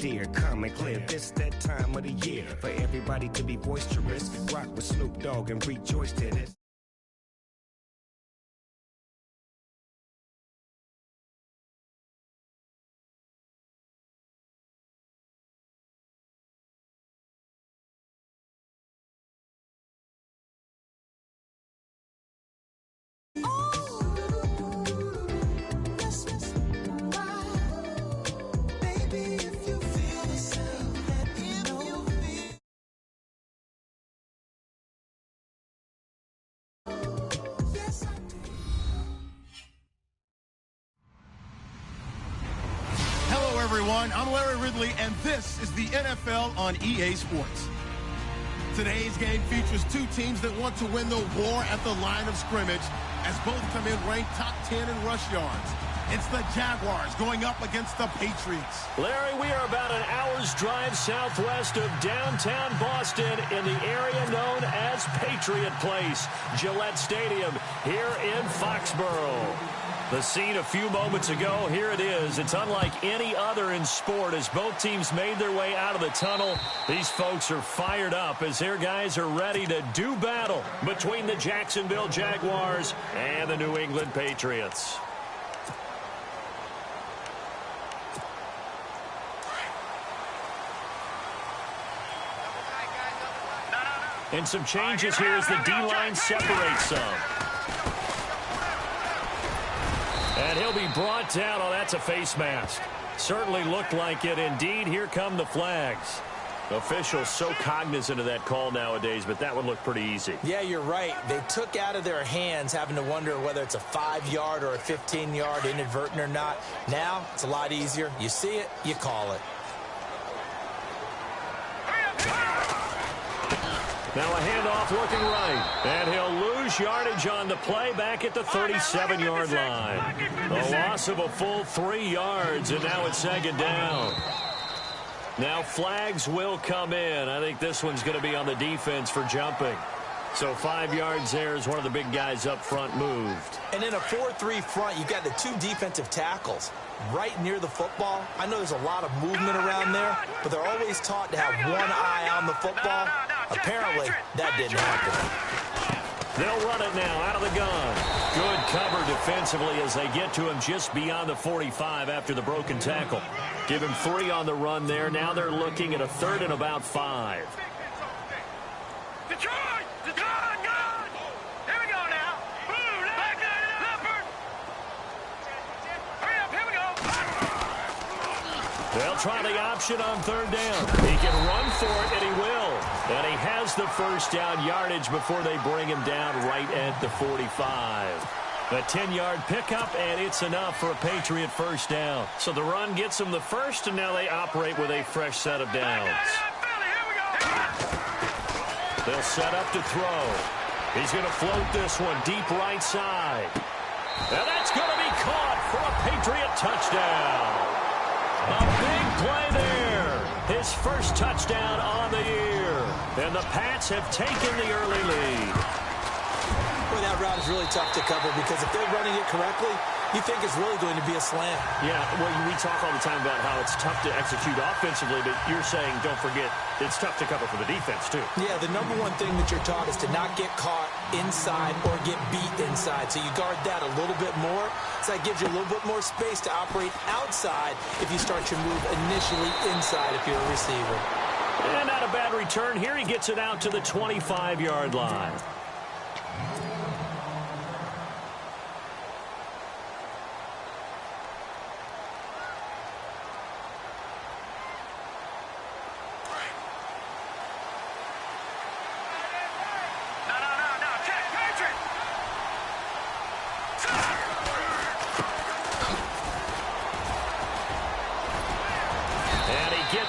dear. Come and clear, this that time of the year for everybody to be boisterous. Rock with Snoop Dogg and rejoice to this. I'm Larry Ridley, and this is the NFL on EA Sports. Today's game features two teams that want to win the war at the line of scrimmage, as both come in ranked top 10 in rush yards. It's the Jaguars going up against the Patriots. Larry, we are about an hour's drive southwest of downtown Boston in the area known as Patriot Place, Gillette Stadium, here in Foxborough. The scene a few moments ago, here it is. It's unlike any other in sport as both teams made their way out of the tunnel. These folks are fired up as their guys are ready to do battle between the Jacksonville Jaguars and the New England Patriots. And some changes here as the D-line separates some. And he'll be brought down. Oh, that's a face mask. Certainly looked like it. Indeed, here come the flags. Officials so cognizant of that call nowadays, but that would look pretty easy. Yeah, you're right. They took out of their hands having to wonder whether it's a 5-yard or a 15-yard inadvertent or not. Now, it's a lot easier. You see it, you call it. Now a handoff looking right. And he'll lose yardage on the play back at the 37-yard line. A loss of a full 3 yards, and now it's second down. Now flags will come in. I think this one's going to be on the defense for jumping. So 5 yards there as one of the big guys up front moved. And in a 4-3 front, you've got the two defensive tackles right near the football. I know there's a lot of movement around there, but they're always taught to have one eye on the football. Apparently, that didn't happen. They'll run it now out of the gun. Good cover defensively as they get to him just beyond the 45 after the broken tackle. Give him 3 on the run there. Now they're looking at a 3rd and about 5. Detroit! Detroit! Here we go now. Boom! Leopard! Hurry up! Here we go! They'll try the option on 3rd down. He can run for it, and he will. And he has the first down yardage before they bring him down right at the 45. A 10-yard pickup, and it's enough for a Patriot first down. So the run gets them the first, and now they operate with a fresh set of downs. They'll set up to throw. He's going to float this one deep right side. And that's going to be caught for a Patriot touchdown. A big play there. His first touchdown on the year. And the Pats have taken the early lead. Boy, that route is really tough to cover because if they're running it correctly, you think it's really going to be a slant. Yeah, well, we talk all the time about how it's tough to execute offensively, but you're saying, don't forget, it's tough to cover for the defense, too. Yeah, the number one thing that you're taught is to not get caught inside or get beat inside. So you guard that a little bit more. So that gives you a little bit more space to operate outside if you start your move initially inside if you're a receiver. And not a bad return. Here he gets it out to the 25-yard line.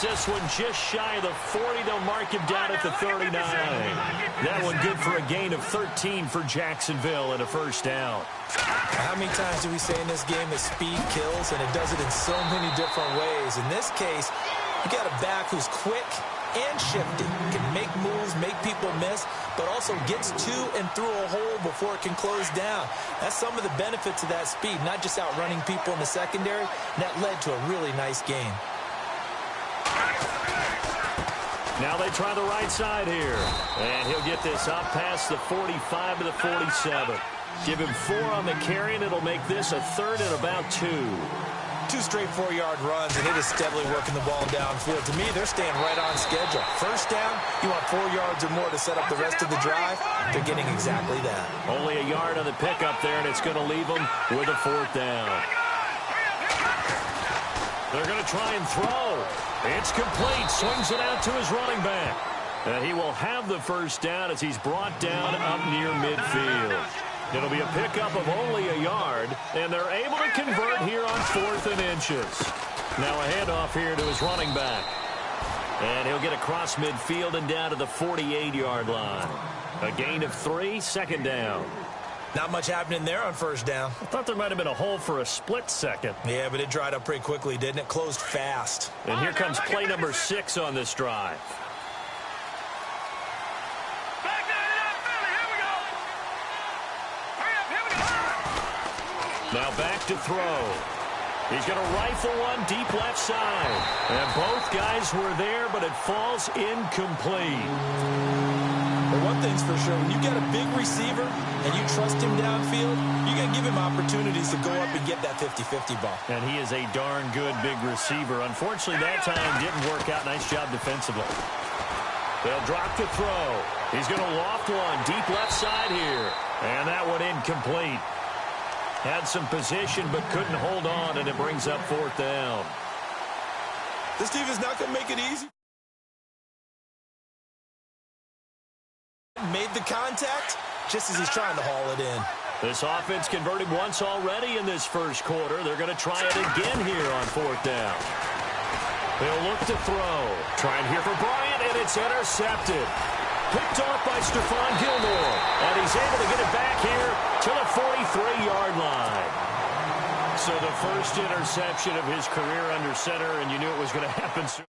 This one just shy of the 40. They'll mark him down at the 39. That one good for a gain of 13 for Jacksonville and a first down. How many times do we say in this game that speed kills, and it does it in so many different ways? In this case, you got a back who's quick and shifty, can make moves, make people miss, but also gets to and through a hole before it can close down. That's some of the benefits of that speed, not just outrunning people in the secondary. That led to a really nice game. Now they try the right side here. And he'll get this up past the 45 to the 47. Give him 4 on the carry, and it'll make this a 3rd and about 2. 2 straight 4-yard runs, and it is steadily working the ball downfield. To me, they're staying right on schedule. First down, you want 4 yards or more to set up the rest of the drive. They're getting exactly that. Only a yard on the pickup there, and it's going to leave them with a 4th down. They're going to try and throw. It's complete. Swings it out to his running back. And he will have the first down as he's brought down up near midfield. It'll be a pickup of only a yard, and they're able to convert here on 4th and inches. Now a handoff here to his running back. And he'll get across midfield and down to the 48-yard line. A gain of 3, 2nd down. Not much happening there on first down. I thought there might have been a hole for a split second. Yeah, but it dried up pretty quickly, didn't it? Closed fast. And here comes play number 6 on this drive. Now back to throw. He's going to rifle one deep left side. And both guys were there, but it falls incomplete. But one thing's for sure, when you got a big receiver and you trust him downfield, you got to give him opportunities to go up and get that 50-50 ball. And he is a darn good big receiver. Unfortunately, that time didn't work out. Nice job defensively. They'll drop the throw. He's going to loft one deep left side here. And that one incomplete. Had some position but couldn't hold on, and it brings up 4th down. This team is not going to make it easy. Made the contact just as he's trying to haul it in. This offense converted once already in this first quarter. They're going to try it again here on 4th down. They'll look to throw. Trying here for Bryant, and it's intercepted. Picked off by Stephon Gilmore. And he's able to get it back here to the 43-yard line. So the first interception of his career under center, and you knew it was going to happen soon.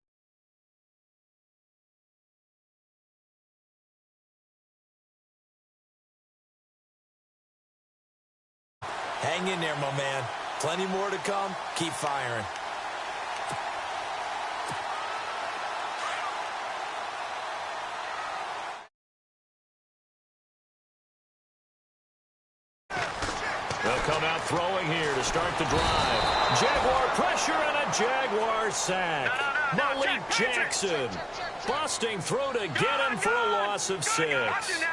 Hang in there, my man. Plenty more to come. Keep firing. They'll come out throwing here to start the drive. Jaguar pressure and a Jaguar sack. Malik Jackson busting through to get him for a loss of 6.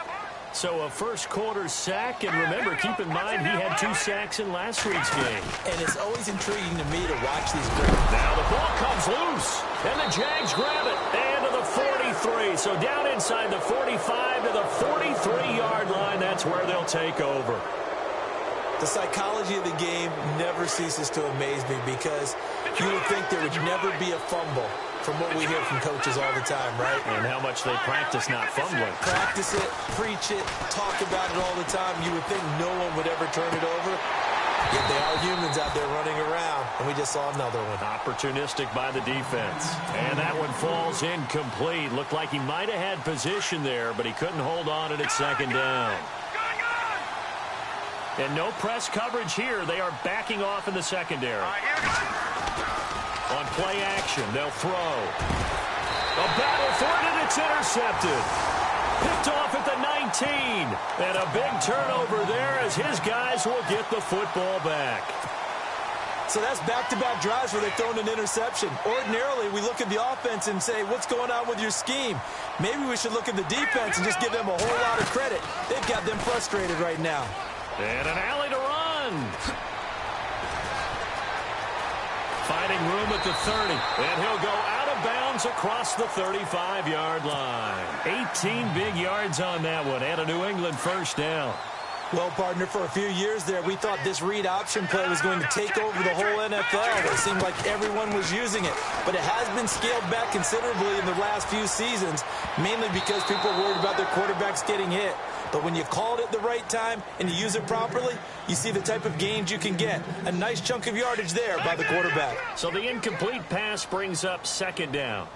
So a first quarter sack, and remember, keep in mind he had 2 sacks in last week's game. And it's always intriguing to me to watch these great. Now the ball comes loose, and the Jags grab it, and to the 43. So down inside the 45 to the 43-yard line, that's where they'll take over. The psychology of the game never ceases to amaze me because you would think there would never be a fumble from what we hear from coaches all the time, right? And how much they practice not fumbling. Practice it, preach it, talk about it all the time. You would think no one would ever turn it over. Yet they are humans out there running around, and we just saw another one. Opportunistic by the defense. And that one falls incomplete. Looked like he might have had position there, but he couldn't hold on at 2nd down. And no press coverage here. They are backing off in the secondary. On play action, they'll throw. A battle for it, and it's intercepted. Picked off at the 19. And a big turnover there as his guys will get the football back. So that's back-to-back drives where they've thrown an interception. Ordinarily, we look at the offense and say, what's going on with your scheme? Maybe we should look at the defense and just give them a whole lot of credit. They've got them frustrated right now. And an alley to run. Finding room at the 30. And he'll go out of bounds across the 35-yard line. 18 big yards on that one. And a New England first down. Well, partner, for a few years there, we thought this read option play was going to take over the whole NFL. It seemed like everyone was using it. But it has been scaled back considerably in the last few seasons, mainly because people are worried about their quarterbacks getting hit. But when you call it at the right time and you use it properly, you see the type of gains you can get. A nice chunk of yardage there by the quarterback. So the incomplete pass brings up 2nd down.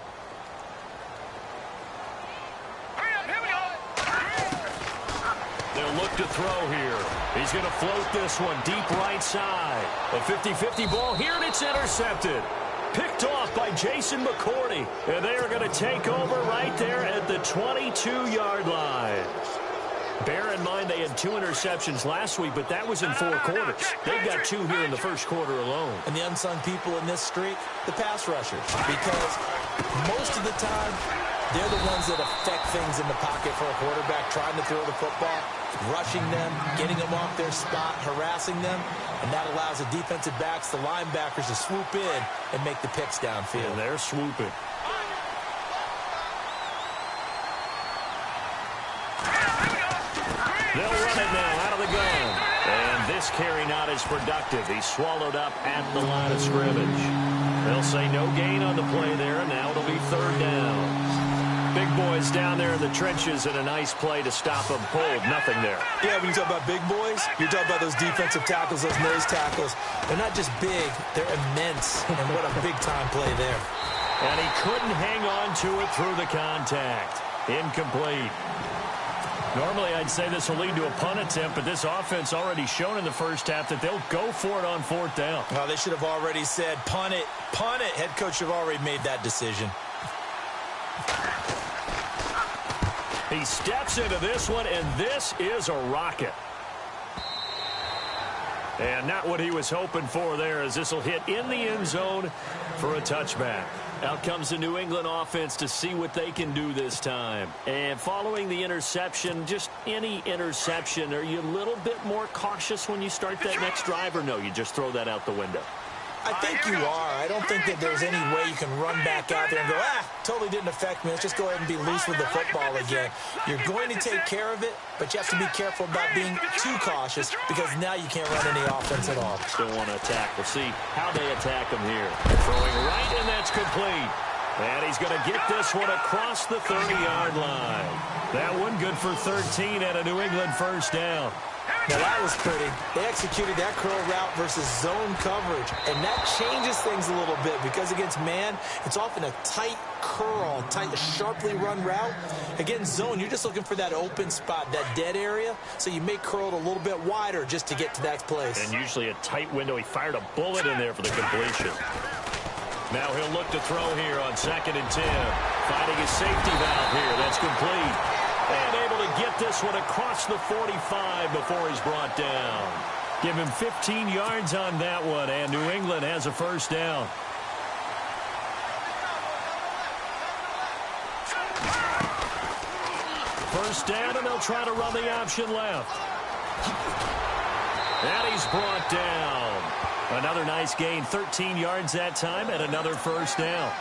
They'll look to throw here. He's going to float this one deep right side. A 50-50 ball here, and it's intercepted. picked off by Jason McCourty. And they are going to take over right there at the 22-yard line. Bear in mind they had 2 interceptions last week, but that was in 4 quarters. They've got 2 here in the first quarter alone. And the unsung people in this streak, the pass rushers. Because most of the time, they're the ones that affect things in the pocket for a quarterback, trying to throw the football, rushing them, getting them off their spot, harassing them. And that allows the defensive backs, the linebackers, to swoop in and make the picks downfield. And they're swooping. They'll run it now out of the gun. And this carry not as productive. He's swallowed up at the line of scrimmage. They'll say no gain on the play there, and now it'll be 3rd down. Big boys down there in the trenches, and a nice play to stop them cold. Nothing there. Yeah, when you talk about big boys, you're talking about those defensive tackles, those nose tackles. They're not just big, they're immense. And what a big-time play there. And he couldn't hang on to it through the contact. Incomplete. Normally, I'd say this will lead to a punt attempt, but this offense already shown in the first half that they'll go for it on 4th down. Well, they should have already said, punt it, punt it. Head coach should have already made that decision. He steps into this one, and this is a rocket. And not what he was hoping for there, as this will hit in the end zone for a touchback. Out comes the New England offense to see what they can do this time. And following the interception, just any interception, are you a little bit more cautious when you start that next drive, or no, you just throw that out the window? I think you are. I don't think that there's any way you can run back out there and go, totally didn't affect me. Let's just go ahead and be loose with the football again. You're going to take care of it, but you have to be careful about being too cautious, because now you can't run any offense at all. Still want to attack. We'll see how they attack him here. Throwing right, and that's complete. And he's going to get this one across the 30-yard line. That one good for 13 and a New England 1st down. Now, that was pretty. They executed that curl route versus zone coverage, and that changes things a little bit, because against man, it's often a tight curl, sharply run route. Against zone, you're just looking for that open spot, that dead area, so you may curl it a little bit wider just to get to that place. And usually a tight window. He fired a bullet in there for the completion. Now he'll look to throw here on 2nd and 10. Finding his safety valve here. That's complete. And able to get this one across the 45 before he's brought down. Give him 15 yards on that one, and New England has a 1st down. First down, and they'll try to run the option left. And he's brought down. Another nice gain, 13 yards that time, and another 1st down.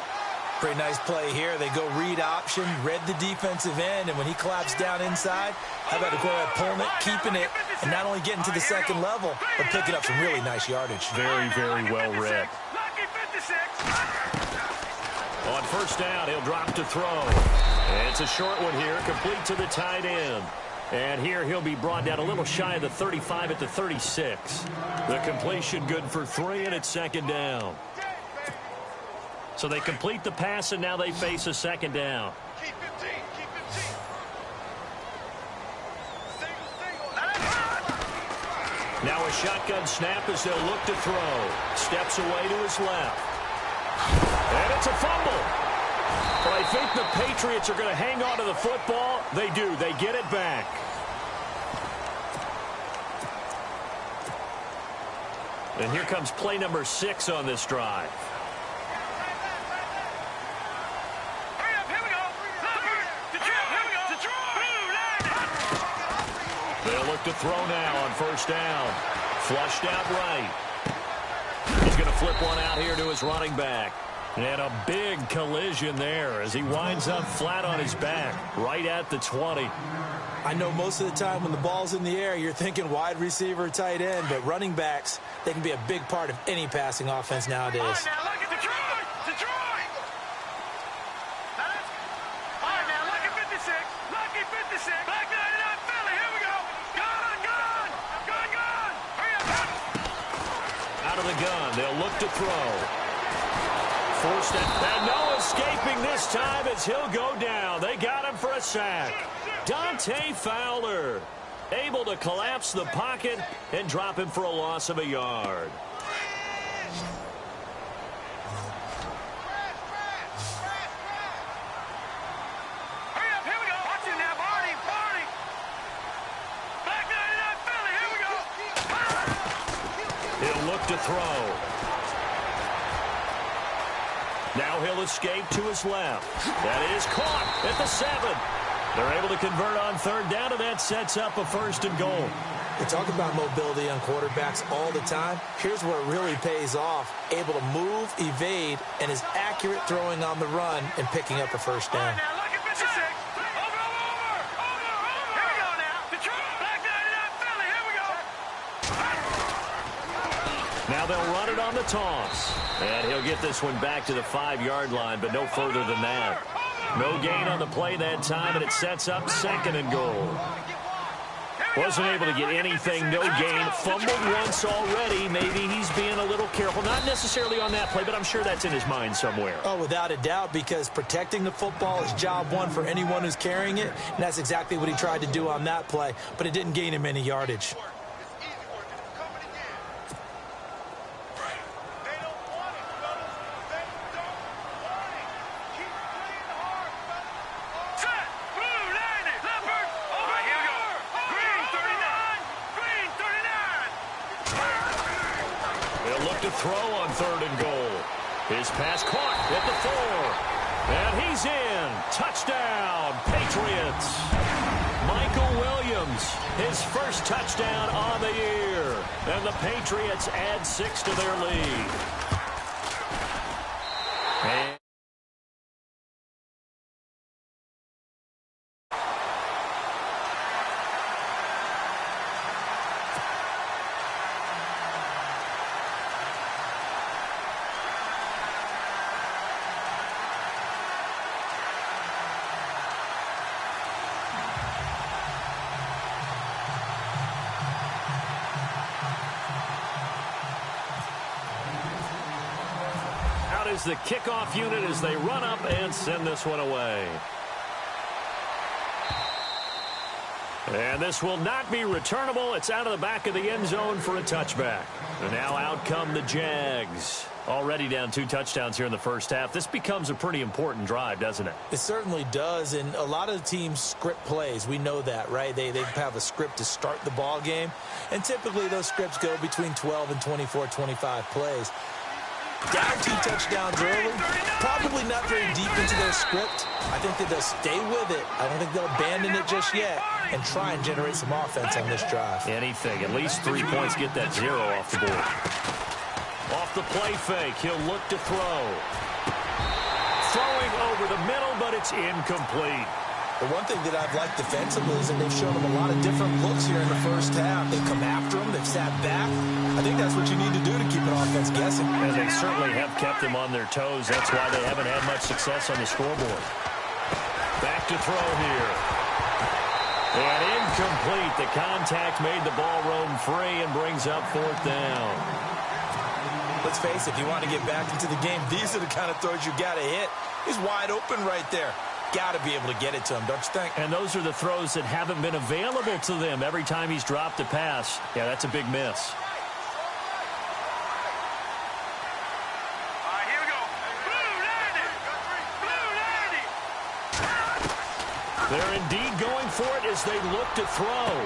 Pretty nice play here. They go read option, read the defensive end, and when he claps down inside, how about the quarterback pulling it, keeping it, and not only getting to the 2nd level, but picking up some really nice yardage. Very, very well read. On 1st down, he'll drop to throw. And it's a short one here, complete to the tight end. And here he'll be brought down a little shy of the 35 at the 36. The completion good for 3, and it's 2nd down. So they complete the pass, and now they face a 2nd down. Keep 15. Keep 15. Now a shotgun snap as they'll look to throw. Steps away to his left. And it's a fumble. But I think the Patriots are going to hang on to the football. They do. They get it back. And here comes play number 6 on this drive. They'll look to throw now on 1st down. Flushed out right. He's going to flip one out here to his running back. And a big collision there as he winds up flat on his back, right at the 20. I know most of the time when the ball's in the air, you're thinking wide receiver, tight end, but running backs, they can be a big part of any passing offense nowadays. All right, now look at Detroit! Detroit! All right, now look at 56. Lucky 56. Back 99 Philly. Here we go. Gun, gun. Gun, gun. Hurry up. Out of the gun. They'll look to throw. Forced it. And no escaping this time as he'll go down. They got him for a sack. Dante Fowler able to collapse the pocket and drop him for a loss of a yard. to throw. Now he'll escape to his left. That is caught at the 7. They're able to convert on third down, and that sets up a 1st and goal. We talk about mobility on quarterbacks all the time. Here's where it really pays off. Able to move, evade, and is accurate throwing on the run and picking up a 1st down. Now look at 56. Over. Here we go now. Detroit. Black 99 Philly. Here we go. Now they'll run it on the toss. And he'll get this one back to the 5-yard line, but no further than that. No gain on the play that time, and it sets up 2nd and goal. Wasn't able to get anything, no gain. Fumbled once already. Maybe he's being a little careful. Not necessarily on that play, but I'm sure that's in his mind somewhere. Oh, without a doubt, because protecting the football is job one for anyone who's carrying it, and that's exactly what he tried to do on that play, but it didn't gain him any yardage. To throw on 3rd and goal. His pass caught at the 4. And he's in. Touchdown, Patriots. Michael Williams, his first touchdown on the year. And the Patriots add 6 to their lead. And is the kickoff unit as they run up and send this one away. And this will not be returnable. It's out of the back of the end zone for a touchback. And now out come the Jags. Already down 2 touchdowns here in the first half. This becomes a pretty important drive, doesn't it? It certainly does, and a lot of the teams script plays. We know that, right? They have a script to start the ball game, and typically those scripts go between 12 and 24, 25 plays. Down 2 touchdowns early, probably not very deep into their script. I think that they'll stay with it. I don't think they'll abandon it just yet and try and generate some offense on this drive. Anything, at least 3 points, get that 0 off the board. Off the play fake, he'll look to throw. Throwing over the middle, but it's incomplete. The one thing that I've liked defensively is that they've shown him a lot of different looks here in the first half. They've come after him. They've sat back. I think that's what you need to do to keep an offense guessing. And they certainly have kept them on their toes. That's why they haven't had much success on the scoreboard. Back to throw here. And incomplete. The contact made the ball roam free and brings up 4th down. Let's face it, if you want to get back into the game, these are the kind of throws you got to hit. He's wide open right there. Got to be able to get it to him, don't you think? And those are the throws that haven't been available to them every time he's dropped a pass. Yeah, that's a big miss. All right, here we go. Blue 90. They're indeed going for it as they look to throw.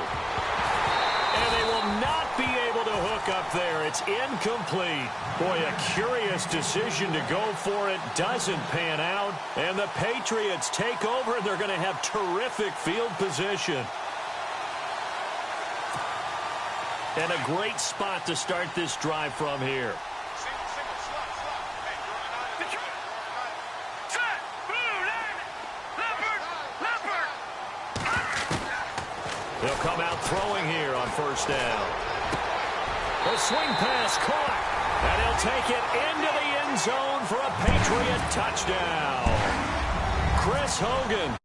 And they will not be able to hook up there. It's incomplete. Boy, a curious decision to go for it. Doesn't pan out. And the Patriots take over, and they're going to have terrific field position. And a great spot to start this drive from here. They'll come out throwing here on 1st down. A swing pass caught. And he'll take it into the end zone for a Patriot touchdown. Chris Hogan.